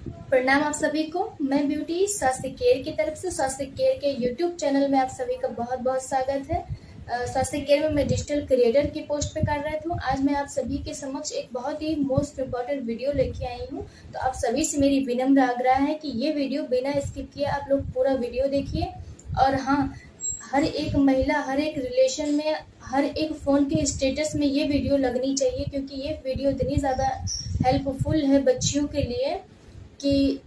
प्रणाम आप सभी को। मैं ब्यूटी स्वास्थ्य केयर की तरफ से स्वास्थ्य केयर के यूट्यूब चैनल में आप सभी का बहुत बहुत स्वागत है। स्वास्थ्य केयर में मैं डिजिटल क्रिएटर की पोस्ट पे कार्यरत हूँ। आज मैं आप सभी के समक्ष एक बहुत ही मोस्ट इम्पॉर्टेंट वीडियो लेके आई हूँ। तो आप सभी से मेरी विनम्र आग्रह है कि ये वीडियो बिना स्किप किए आप लोग पूरा वीडियो देखिए। और हाँ, हर एक महिला, हर एक रिलेशन में, हर एक फ़ोन के स्टेटस में ये वीडियो लगनी चाहिए, क्योंकि ये वीडियो इतनी ज़्यादा हेल्पफुल है बच्चियों के लिए कि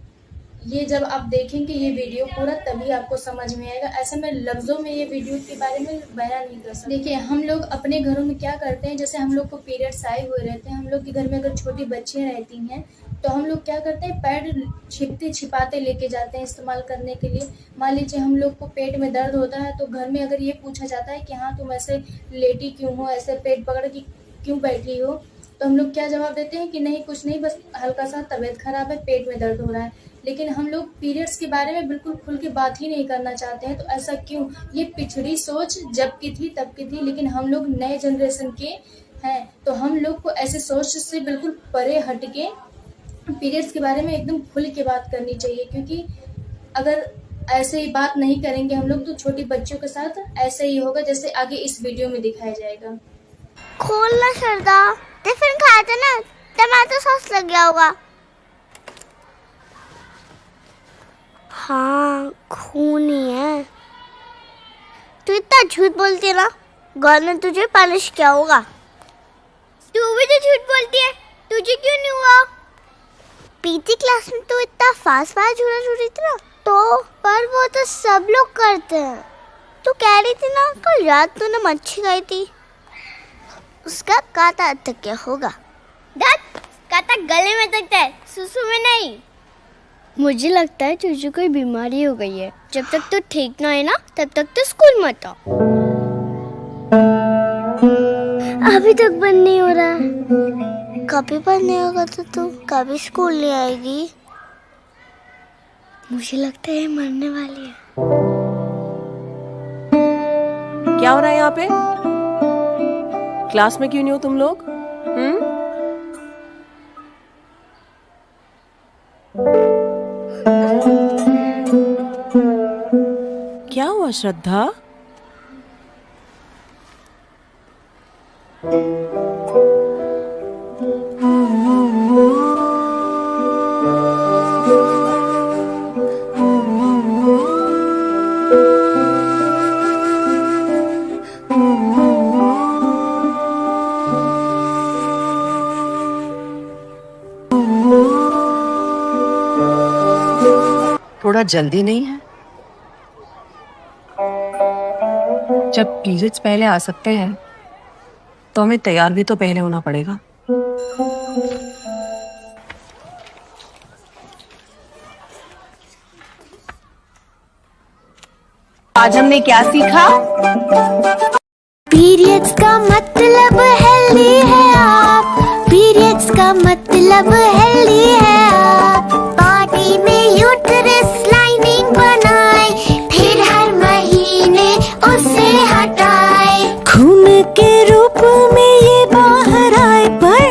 ये जब आप देखेंगे ये वीडियो पूरा, तभी आपको समझ में आएगा। ऐसे में लफ्ज़ों में ये वीडियो के बारे में बयान नहीं कर सकते। देखिए, हम लोग अपने घरों में क्या करते हैं, जैसे हम लोग को पीरियड्स आए हुए रहते हैं, हम लोग के घर में अगर छोटी बच्चियाँ रहती हैं तो हम लोग क्या करते हैं, पैड छिपते छिपाते लेके जाते हैं इस्तेमाल करने के लिए। मान लीजिए हम लोग को पेट में दर्द होता है तो घर में अगर ये पूछा जाता है कि हाँ तुम ऐसे लेटी क्यों हो, ऐसे पेट पकड़ के क्यों बैठी हो, तो हम लोग क्या जवाब देते हैं कि नहीं कुछ नहीं, बस हल्का सा तबीयत खराब है, पेट में दर्द हो रहा है। लेकिन हम लोग पीरियड्स के बारे में बिल्कुल खुल के बात ही नहीं करना चाहते हैं। तो ऐसा क्यों? ये पिछड़ी सोच जब की थी तब की थी, लेकिन हम लोग नए जनरेशन के हैं, तो हम लोग को ऐसे सोच से बिल्कुल परे हट के पीरियड्स के बारे में एकदम खुल के बात करनी चाहिए। क्योंकि अगर ऐसे ही बात नहीं करेंगे हम लोग तो छोटी बच्चियों के साथ ऐसे ही होगा जैसे आगे इस वीडियो में दिखाया जाएगा। खोलना श्रद्धा, टिफिन खाया था ना, टमाटो सॉस लग गया होगा। हाँ, खून ही है। तू इतना झूठ बोलती है ना, गॉड ने तुझे पनिश किया होगा। तू भी तो झूठ बोलती है, तुझे क्यों नहीं हुआ? पीटी क्लास में तो इतना फास्ट झूला झूल रही थी ना, तो पर वो तो सब लोग करते हैं। तू कह रही थी ना कल रात तूने मच्छी खाई थी, उसका कांटा अटक गया होगा। दांत कांटा गले में अटकता है, सुसु में नहीं। मुझे लगता है तुझे कोई बीमारी हो गई है। जब तक तू ठीक ना है ना, तब तक तो स्कूल मत आ। अभी तक बंद नहीं हो रहा है। कभी बंद नहीं होगा तो तू कभी स्कूल नहीं आएगी। मुझे लगता है मरने वाली है। क्या हो रहा है यहाँ पे? क्लास में क्यों नहीं हो तुम लोग? क्या हुआ श्रद्धा? थोड़ा जल्दी नहीं है? जब पीरियड्स पहले आ सकते हैं तो हमें तैयार भी तो पहले होना पड़ेगा। आज हमने क्या सीखा? पीरियड्स का मतलब हेल्दी है आप, पीरियड्स का मतलब हेल्दी है आप। बॉडी में यूट्रस लाइनिंग बनाए, फिर हर महीने उसे हटाए। खून के रूप में ये बाहर आए, पर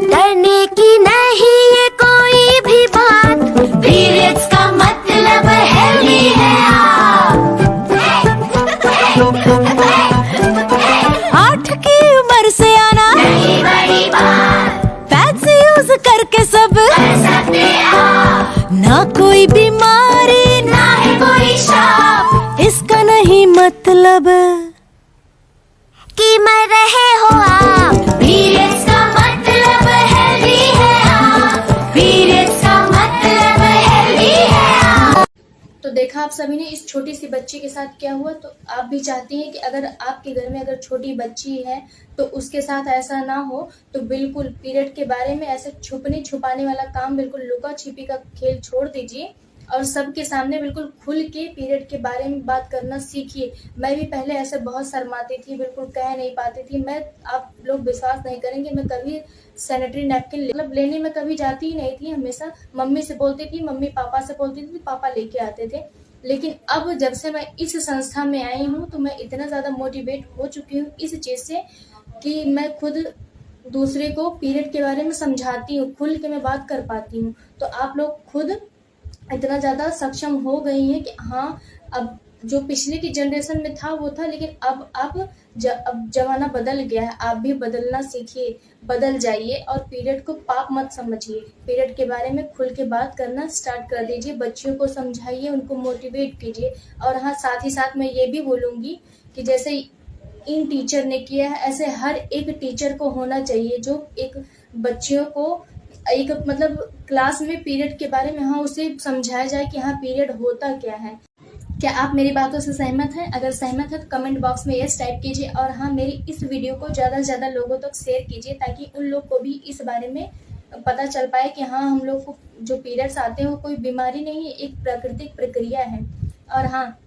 डरने की नहीं ये कोई भी बात। पीरियड्स का मतलब हेल्दी है आप। 8 की उम्र से आना नहीं बड़ी बात, पैड से यूज करके सब कर सकते आप। ना कोई बीमारी ना है कोई श्राप, इसका नहीं मतलब कि मर रहे हो आप। पीरियड्स का मतलब हेल्दी है आप, पीरियड्स का मतलब हेल्दी है आप। तो देखा आप सभी ने इस छोटी सी बच्ची के साथ क्या हुआ। तो आप भी चाहती हैं कि अगर आपके घर में अगर छोटी बच्ची है तो उसके साथ ऐसा ना हो, तो बिल्कुल पीरियड के बारे में ऐसे छुपने छुपाने वाला काम, बिल्कुल लुका छिपी का खेल छोड़ दीजिए और सबके सामने बिल्कुल खुल के पीरियड के बारे में बात करना सीखिए। मैं भी पहले ऐसे बहुत शर्माती थी, बिल्कुल कह नहीं पाती थी। मैं, आप लोग विश्वास नहीं करेंगे, मैं कभी सैनिटरी नैपकिन मतलब लेने में कभी जाती ही नहीं थी। हमेशा मम्मी से बोलती थी, मम्मी पापा से बोलती थी, पापा लेके आते थे। लेकिन अब जब से मैं इस संस्था में आई हूँ तो मैं इतना ज़्यादा मोटिवेट हो चुकी हूँ इस चीज़ से कि मैं खुद दूसरे को पीरियड के बारे में समझाती हूँ, खुल के मैं बात कर पाती हूँ, तो आप लोग खुद इतना ज़्यादा सक्षम हो गई हैं कि हाँ, अब जो पिछले की जनरेशन में था वो था, लेकिन अब जमाना बदल गया है। आप भी बदलना सीखिए, बदल जाइए और पीरियड को पाप मत समझिए। पीरियड के बारे में खुल के बात करना स्टार्ट कर दीजिए, बच्चियों को समझाइए, उनको मोटिवेट कीजिए। और हाँ, साथ ही साथ मैं ये भी बोलूँगी कि जैसे इन टीचर ने किया है, ऐसे हर एक टीचर को होना चाहिए जो एक बच्चियों को एक मतलब क्लास में पीरियड के बारे में हाँ उसे समझाया जाए कि हाँ पीरियड होता क्या है। क्या आप मेरी बातों से सहमत हैं? अगर सहमत है तो कमेंट बॉक्स में यस टाइप कीजिए और हाँ, मेरी इस वीडियो को ज़्यादा से ज़्यादा लोगों तक शेयर कीजिए ताकि उन लोग को भी इस बारे में पता चल पाए कि हाँ, हम लोग को जो पीरियड्स आते हैं वो कोई बीमारी नहीं है, एक प्राकृतिक प्रक्रिया है। और हाँ,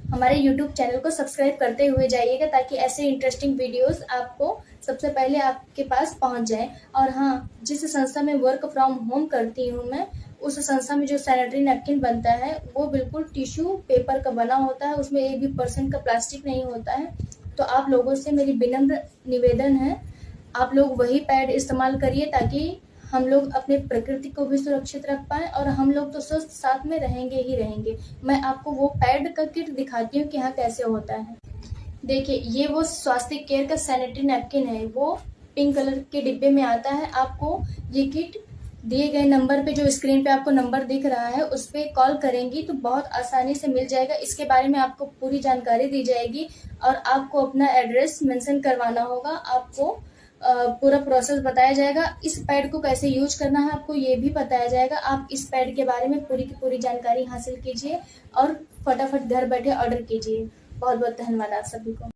हमारे YouTube चैनल को सब्सक्राइब करते हुए जाइएगा ताकि ऐसे इंटरेस्टिंग वीडियोस आपको सबसे पहले आपके पास पहुंच जाए। और हाँ, जिस संस्था में वर्क फ्रॉम होम करती हूँ मैं, उस संस्था में जो सैनिटरी नैपकिन बनता है वो बिल्कुल टिश्यू पेपर का बना होता है, उसमें 1% का प्लास्टिक नहीं होता है। तो आप लोगों से मेरी विनम्र निवेदन है, आप लोग वही पैड इस्तेमाल करिए ताकि हम लोग अपने प्रकृति को भी सुरक्षित रख पाएँ और हम लोग तो स्वस्थ साथ में रहेंगे ही रहेंगे। मैं आपको वो पैड का किट दिखाती हूँ कि हाँ कैसे होता है। देखिए, ये वो स्वास्थ्य केयर का सैनिटरी नैपकिन है, वो पिंक कलर के डिब्बे में आता है। आपको ये किट दिए गए नंबर पे, जो स्क्रीन पे आपको नंबर दिख रहा है, उस पर कॉल करेंगी तो बहुत आसानी से मिल जाएगा। इसके बारे में आपको पूरी जानकारी दी जाएगी और आपको अपना एड्रेस मेंशन करवाना होगा। आपको पूरा प्रोसेस बताया जाएगा। इस पैड को कैसे यूज करना है आपको ये भी बताया जाएगा। आप इस पैड के बारे में पूरी की पूरी जानकारी हासिल कीजिए और फटाफट घर बैठे ऑर्डर कीजिए। बहुत बहुत धन्यवाद आप सभी को।